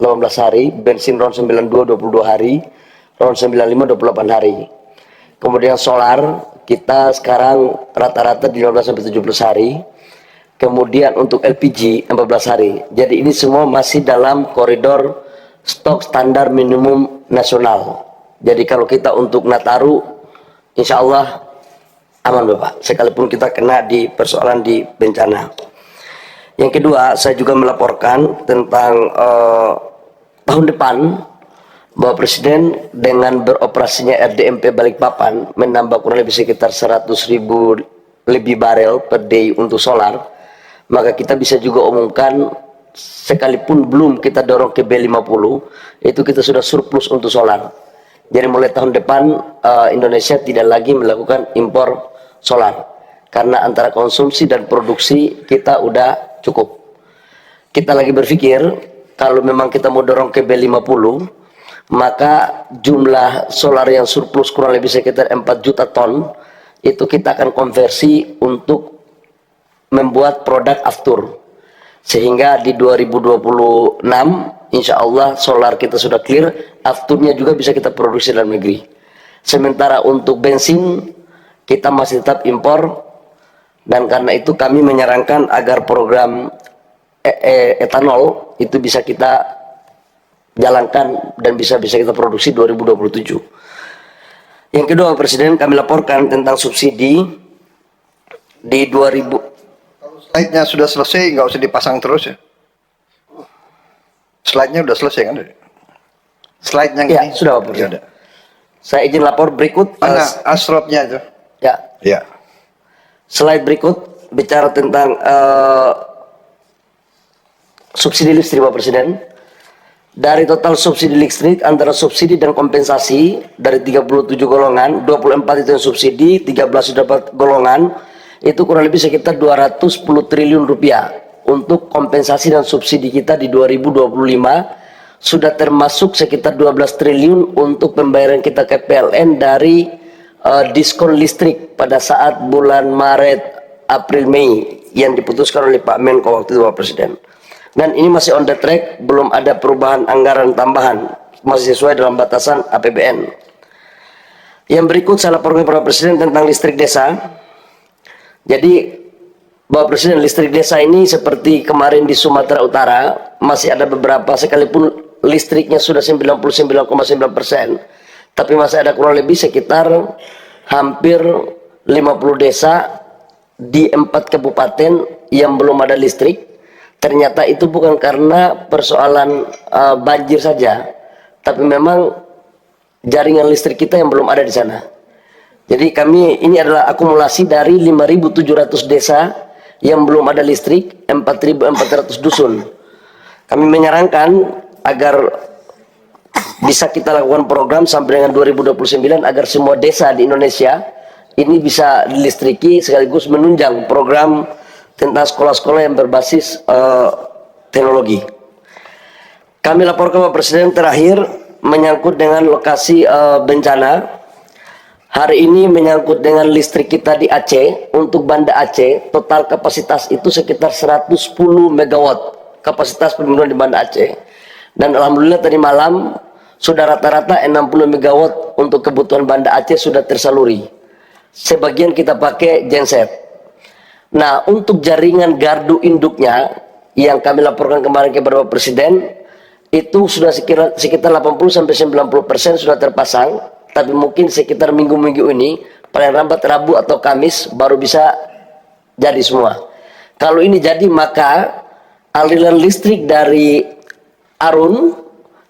18 hari, bensin RON 92 22 hari, RON 95 28 hari. Kemudian solar kita sekarang rata-rata di 15 sampai 17 hari. Kemudian untuk LPG 14 hari. Jadi ini semua masih dalam koridor stok standar minimum nasional. Jadi kalau kita untuk Nataru, insya Allah aman Bapak, sekalipun kita kena di persoalan di bencana. Yang kedua, saya juga melaporkan tentang tahun depan bahwa Presiden dengan beroperasinya RDMP Balikpapan menambah kurang lebih sekitar 100.000 lebih barel per day untuk solar, maka kita bisa juga umumkan sekalipun belum kita dorong ke B50, itu kita sudah surplus untuk solar. Jadi mulai tahun depan Indonesia tidak lagi melakukan impor solar karena antara konsumsi dan produksi kita udah cukup. Kita lagi berpikir kalau memang kita mau dorong ke B50, maka jumlah solar yang surplus kurang lebih sekitar 4 juta ton itu kita akan konversi untuk membuat produk aftur, sehingga di 2026 insya Allah solar kita sudah clear, afturnya juga bisa kita produksi dalam negeri. Sementara untuk bensin kita masih tetap impor, dan karena itu kami menyarankan agar program etanol itu bisa kita jalankan dan bisa kita produksi 2027. Yang kedua, Presiden, kami laporkan tentang subsidi di 2000. Slide-nya sudah selesai, nggak usah dipasang terus ya. Slide-nya sudah selesai kan? Slide yang Ya, ini sudah Pak Presiden. ada. Saya izin lapor berikut. Mana asropnya itu? Ya. Ya. Slide berikut bicara tentang subsidi listrik Pak Presiden. Dari total subsidi listrik antara subsidi dan kompensasi dari 37 golongan, 24 itu yang subsidi, 13 dapat golongan, itu kurang lebih sekitar 210 triliun rupiah. Untuk kompensasi dan subsidi kita di 2025 sudah termasuk sekitar 12 triliun untuk pembayaran kita ke PLN dari diskon listrik pada saat bulan Maret, April, Mei yang diputuskan oleh Pak Menko waktu itu Pak Presiden. Dan ini masih on the track, belum ada perubahan anggaran tambahan, masih sesuai dalam batasan APBN. Yang berikut saya laporkan kepada Presiden tentang listrik desa. Jadi Bapak Presiden, listrik desa ini seperti kemarin di Sumatera Utara masih ada beberapa, sekalipun listriknya sudah 99,9%, tapi masih ada kurang lebih sekitar hampir 50 desa di 4 kabupaten yang belum ada listrik. Ternyata itu bukan karena persoalan banjir saja, tapi memang jaringan listrik kita yang belum ada di sana. Jadi ini adalah akumulasi dari 5.700 desa yang belum ada listrik, 4.400 dusun. Kami menyarankan agar bisa kita lakukan program sampai dengan 2029 agar semua desa di Indonesia ini bisa dilistriki, sekaligus menunjang program tentang sekolah-sekolah yang berbasis teknologi. Kami laporkan Pak Presiden terakhir menyangkut dengan lokasi bencana. Hari ini menyangkut dengan listrik kita di Aceh. Untuk Banda Aceh, total kapasitas itu sekitar 110 megawatt kapasitas pembangunan di Banda Aceh. Dan alhamdulillah tadi malam sudah rata-rata 60 megawatt untuk kebutuhan Banda Aceh sudah tersaluri. Sebagian kita pakai genset. Nah, untuk jaringan gardu induknya yang kami laporkan kemarin kepada Bapak Presiden itu sudah sekitar 80-90% sudah terpasang, tapi mungkin sekitar minggu-minggu ini paling lambat Rabu atau Kamis baru bisa jadi semua. Kalau ini jadi, maka aliran listrik dari Arun,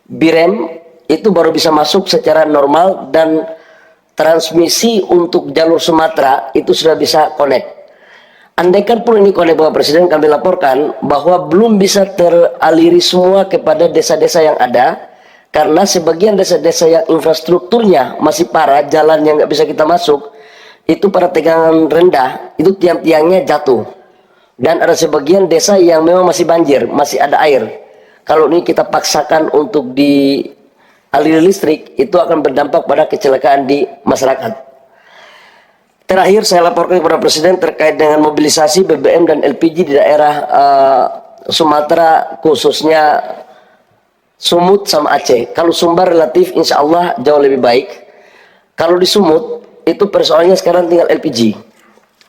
Birem itu baru bisa masuk secara normal, dan transmisi untuk jalur Sumatera itu sudah bisa connect. Andaikan pun ini oleh Bapak Presiden, kami laporkan bahwa belum bisa teraliri semua kepada desa-desa yang ada, karena sebagian desa-desa yang infrastrukturnya masih parah, jalan yang nggak bisa kita masuk, itu pada tegangan rendah, itu tiang-tiangnya jatuh. Dan ada sebagian desa yang memang masih banjir, masih ada air. Kalau ini kita paksakan untuk dialiri listrik, itu akan berdampak pada kecelakaan di masyarakat. Terakhir saya laporkan kepada Presiden terkait dengan mobilisasi BBM dan LPG di daerah Sumatera, khususnya Sumut sama Aceh. Kalau Sumbar relatif insya Allah jauh lebih baik. Kalau di Sumut itu persoalannya sekarang tinggal LPG.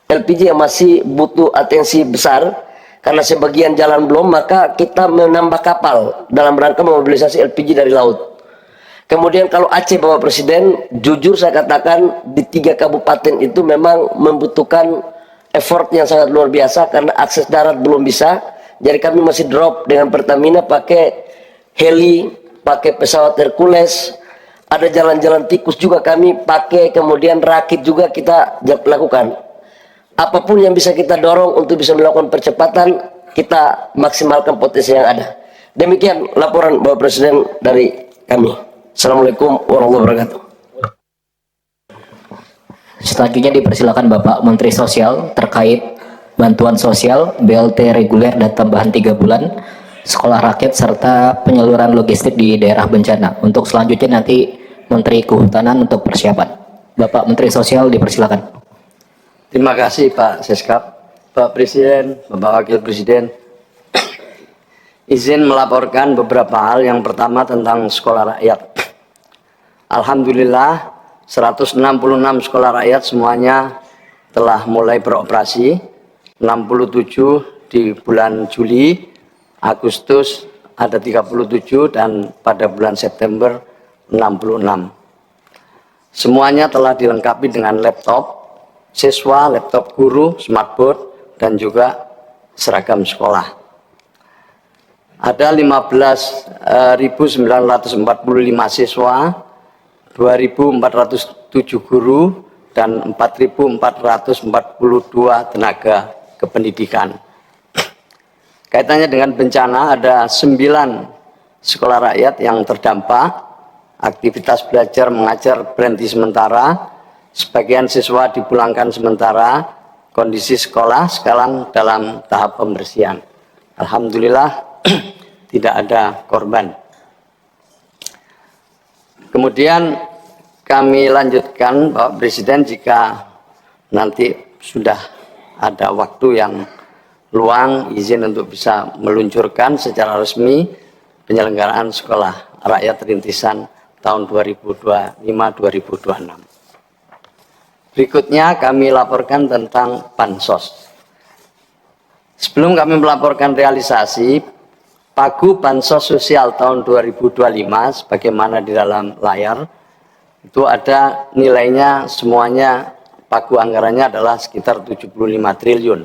LPG yang masih butuh atensi besar karena sebagian jalan belum, maka kita menambah kapal dalam rangka memobilisasi LPG dari laut. Kemudian kalau Aceh Bapak Presiden, jujur saya katakan di 3 kabupaten itu memang membutuhkan effort yang sangat luar biasa karena akses darat belum bisa. Jadi kami masih drop dengan Pertamina pakai heli, pakai pesawat Hercules, ada jalan-jalan tikus juga kami pakai, kemudian rakit juga kita lakukan. Apapun yang bisa kita dorong untuk bisa melakukan percepatan, kita maksimalkan potensi yang ada. Demikian laporan Bapak Presiden dari kami. Assalamualaikum warahmatullahi wabarakatuh. Selanjutnya dipersilakan Bapak Menteri Sosial terkait bantuan sosial, BLT reguler dan tambahan 3 bulan, sekolah rakyat, serta penyaluran logistik di daerah bencana. Untuk selanjutnya nanti Menteri Kehutanan untuk persiapan. Bapak Menteri Sosial dipersilakan. Terima kasih Pak Seskap, Pak Presiden, Bapak Wakil Presiden. Izin melaporkan beberapa hal. Yang pertama tentang sekolah rakyat. Alhamdulillah 166 sekolah rakyat semuanya telah mulai beroperasi. 67 di bulan Juli, Agustus ada 37, dan pada bulan September 66. Semuanya telah dilengkapi dengan laptop siswa, laptop guru, smartboard, dan juga seragam sekolah. Ada 15.945 siswa, 2.407 guru, dan 4.442 tenaga kependidikan. Kaitannya dengan bencana, ada 9 sekolah rakyat yang terdampak. Aktivitas belajar mengajar berhenti sementara. Sebagian siswa dipulangkan sementara. Kondisi sekolah sekarang dalam tahap pembersihan. Alhamdulillah tidak ada korban. Kemudian kami lanjutkan Bapak Presiden, jika nanti sudah ada waktu yang luang, izin untuk bisa meluncurkan secara resmi penyelenggaraan sekolah rakyat rintisan tahun 2025-2026. Berikutnya kami laporkan tentang Bansos. Sebelum kami melaporkan realisasi Pagu Bansos Sosial tahun 2025 sebagaimana di dalam layar, itu ada nilainya semuanya, pagu anggarannya adalah sekitar 75 triliun.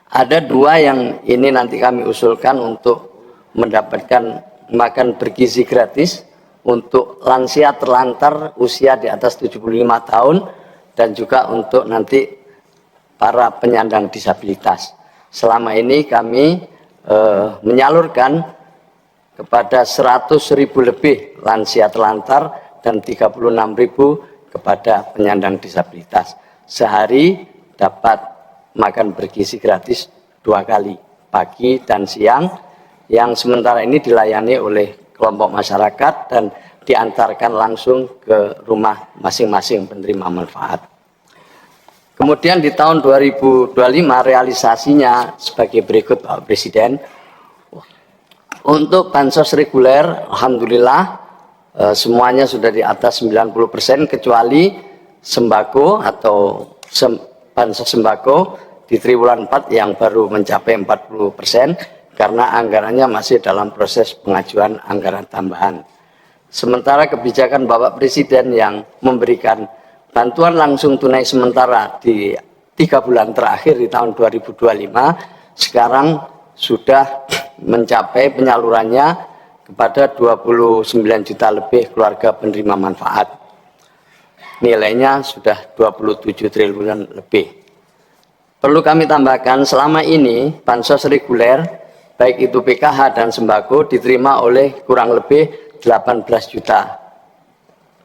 Ada 2 yang ini nanti kami usulkan untuk mendapatkan makan bergizi gratis untuk lansia terlantar usia di atas 75 tahun dan juga untuk nanti para penyandang disabilitas. Selama ini kami menyalurkan kepada 100.000 lebih lansia terlantar dan 36.000 kepada penyandang disabilitas. Sehari dapat makan bergizi gratis 2 kali, pagi dan siang, yang sementara ini dilayani oleh kelompok masyarakat dan diantarkan langsung ke rumah masing-masing penerima manfaat. Kemudian di tahun 2025 realisasinya sebagai berikut Pak Presiden. Untuk bansos reguler, alhamdulillah semuanya sudah di atas 90%, kecuali sembako atau bansos sembako di triwulan 4 yang baru mencapai 40%. Karena anggarannya masih dalam proses pengajuan anggaran tambahan. Sementara kebijakan Bapak Presiden yang memberikan bantuan langsung tunai sementara di 3 bulan terakhir di tahun 2025, sekarang sudah mencapai penyalurannya kepada 29 juta lebih keluarga penerima manfaat. Nilainya sudah 27 triliun lebih. Perlu kami tambahkan, selama ini bansos reguler baik itu PKH dan sembako diterima oleh kurang lebih 18 juta